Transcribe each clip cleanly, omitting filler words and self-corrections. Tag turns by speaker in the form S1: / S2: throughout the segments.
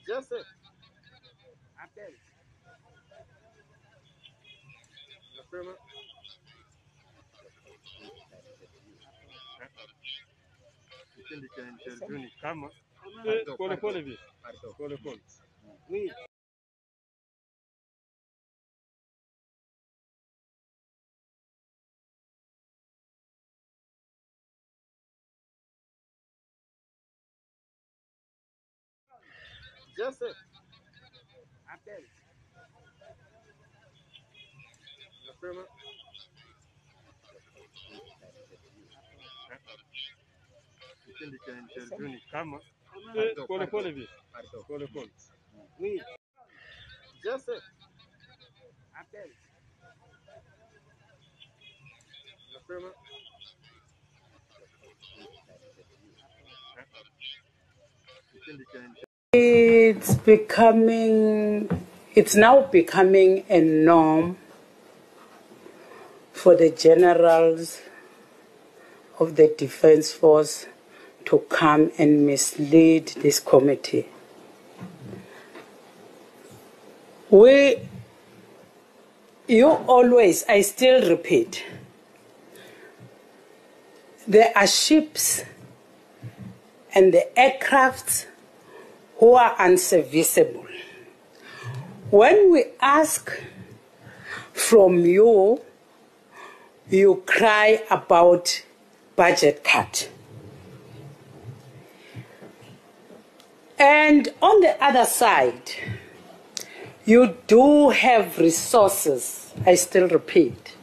S1: byose appel nasema kipindi cha interview ni kama pole pole hivi pole pole oui byose appel nasema kipindi cha interview ni kama pole pole hivi pole pole oui byose appel nasema kipindi cha
S2: It's now becoming a norm for the generals of the Defense Force to come and mislead this committee. I still repeat, there are ships and the aircrafts who are unserviceable. When we ask from you, you cry about budget cut. And on the other side, you do have resources. I still repeat,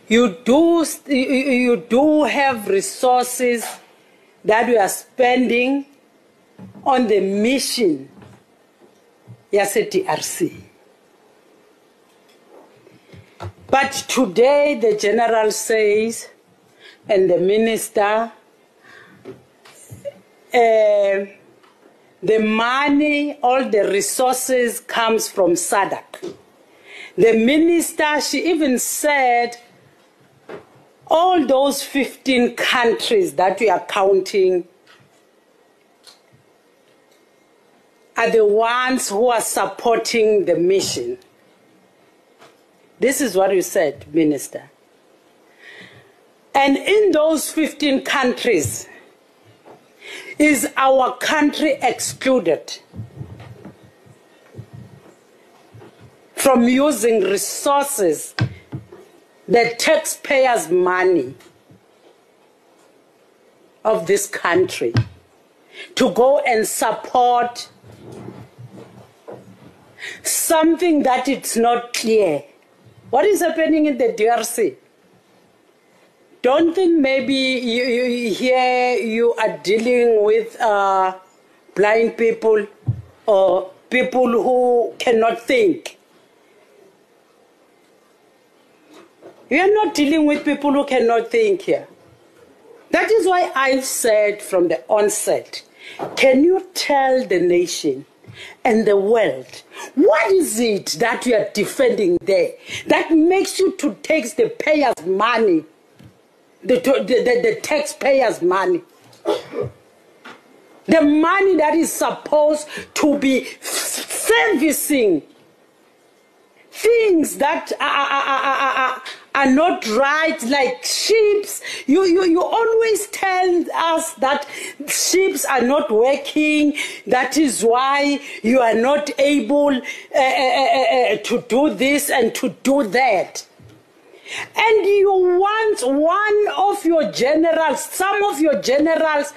S2: you do have resources that we are spending on the mission DRC. But today the general says, and the minister, the money, all the resources comes from SADC. The minister, she even said, all those 15 countries that we are counting are the ones who are supporting the mission. This is what you said, Minister. And in those 15 countries, is our country excluded from using resources, the taxpayers' money of this country, to go and support something that it's not clear? What is happening in the DRC? Don't think maybe you are dealing with blind people or people who cannot think. We are not dealing with people who cannot think here. That is why I said from the onset, can you tell the nation and the world, what is it that you are defending there that makes you to take the payers' money, the taxpayers' money? The money that is supposed to be servicing things that are not right, like ships. You always tell us that ships are not working. That is why you are not able to do this and to do that. And you want one of your generals, some of your generals,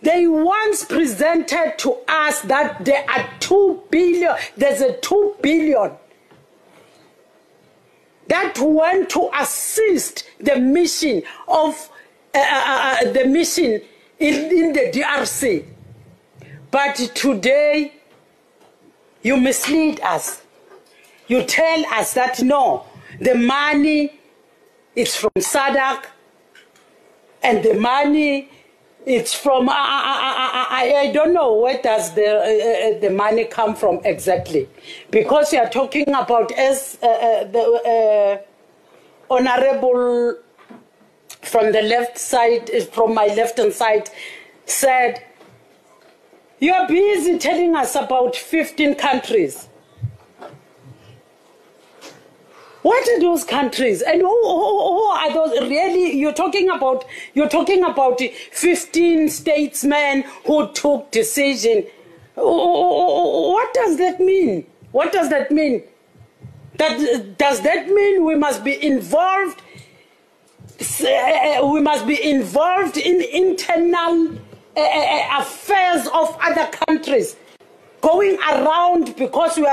S2: they once presented to us that there are 2 billion, there's a 2 billion that went to assist the mission of the mission in the DRC. But today, you mislead us. You tell us that no, the money is from SADC, and the money it's from I don't know where does the money come from exactly, because we are talking about, as the honorable from the left side, from my left hand side, said You're busy telling us about 15 countries. What are those countries? And who are those? Really, you're talking about 15 statesmen who took decision. What does that mean? What does that mean? Does that mean we must be involved? We must be involved in internal affairs of other countries, going around, because we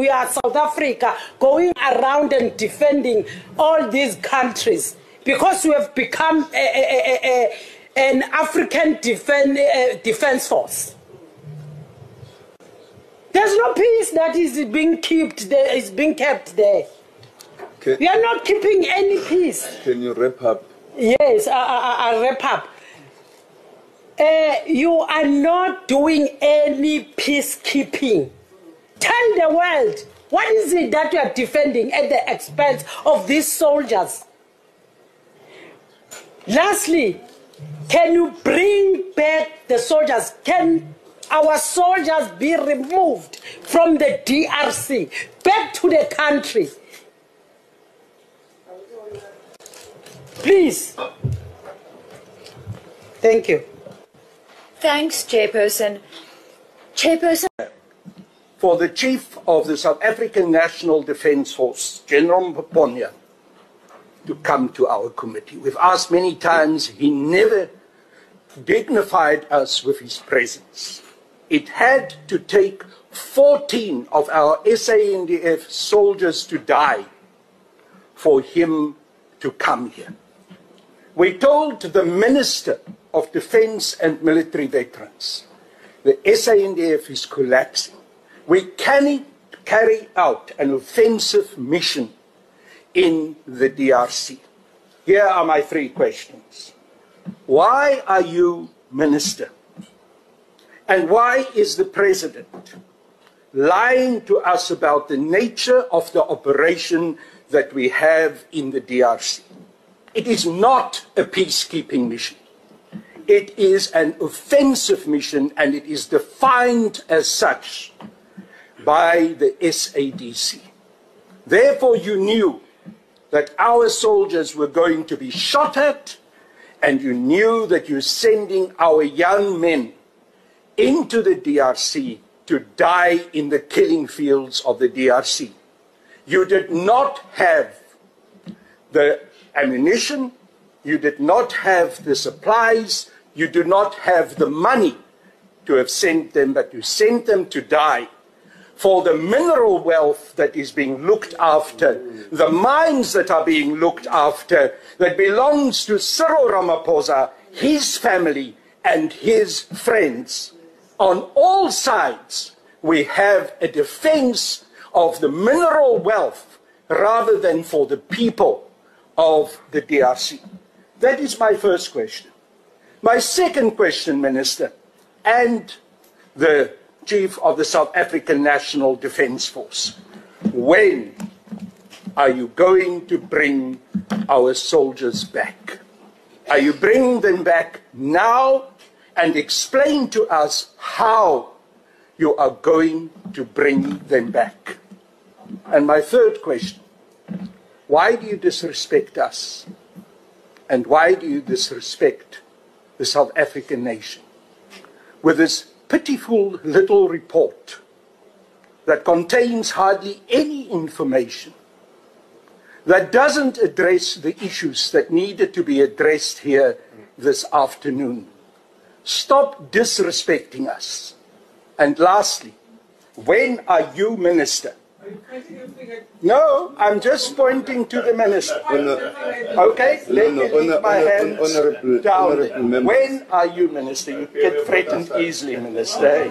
S2: are South Africa, going around and defending all these countries because we have become an African defense force. There's no peace that is being kept there. Is being kept there.
S3: Okay.
S2: We are not keeping any peace.
S3: Can you wrap up?
S2: Yes, I'll wrap up. You are not doing any peacekeeping. Tell the world, what is it that you are defending at the expense of these soldiers? Lastly, can you bring back the soldiers? Can our soldiers be removed from the DRC back to the country? Please. Thank you.
S4: Thanks, Chairperson. Chairperson.
S5: For the Chief of the South African National Defence Force, General Mponya, to come to our committee. We've asked many times, he never dignified us with his presence. It had to take 14 of our SANDF soldiers to die for him to come here. We told the Minister of Defence and Military Veterans, the SANDF is collapsing. We cannot carry out an offensive mission in the DRC. Here are my 3 questions. Why are you Minister? And why is the President lying to us about the nature of the operation that we have in the DRC? It is not a peacekeeping mission. It is an offensive mission, and it is defined as such by the SADC. Therefore, you knew that our soldiers were going to be shot at, and you knew that you're sending our young men into the DRC to die in the killing fields of the DRC. You did not have the ammunition, you did not have the supplies, you do not have the money to have sent them, but you sent them to die for the mineral wealth that is being looked after, the mines that are being looked after, that belongs to Cyril Ramaphosa, his family, and his friends. On all sides, we have a defense of the mineral wealth rather than for the people of the DRC. That is my first question. My second question, Minister, and the Chief of the South African National Defence Force. When are you going to bring our soldiers back? Are you bringing them back now? And explain to us how you are going to bring them back. And my third question, why do you disrespect us? And why do you disrespect the South African nation with this pitiful little report that contains hardly any information, that doesn't address the issues that needed to be addressed here this afternoon? Stop disrespecting us. And lastly, when are you Minister? No, I'm just pointing to the Minister. Okay, let me leave my hands down. When are you Minister? You get threatened easily, Minister.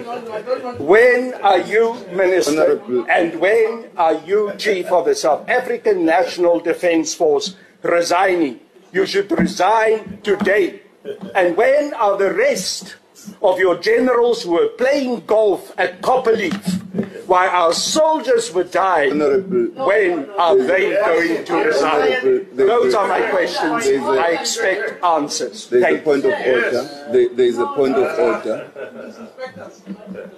S5: When are you Minister? And when are you Chief of the South African National Defence Force resigning? You should resign today. And when are the rest of your generals who were playing golf at Copperleaf While our soldiers were dying, when are they going to resign? Those are my questions. I expect answers.
S3: There is a point of order. There is a point of order.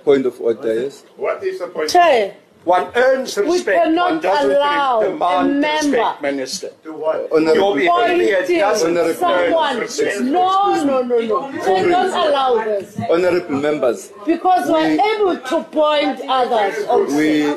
S3: Point of order, yes.
S6: What is the point?
S2: Chair,
S5: One earns respect.
S2: cannot
S5: One doesn't
S2: allow a
S5: demand
S2: member
S5: respect, Minister.
S6: To what?
S5: Your
S3: Honorable,
S5: behavior doesn't
S2: pointing someone.
S5: earn respect.
S2: No. Chair, don't allow this.
S3: honorable members,
S2: Because we're able to point others also.
S3: we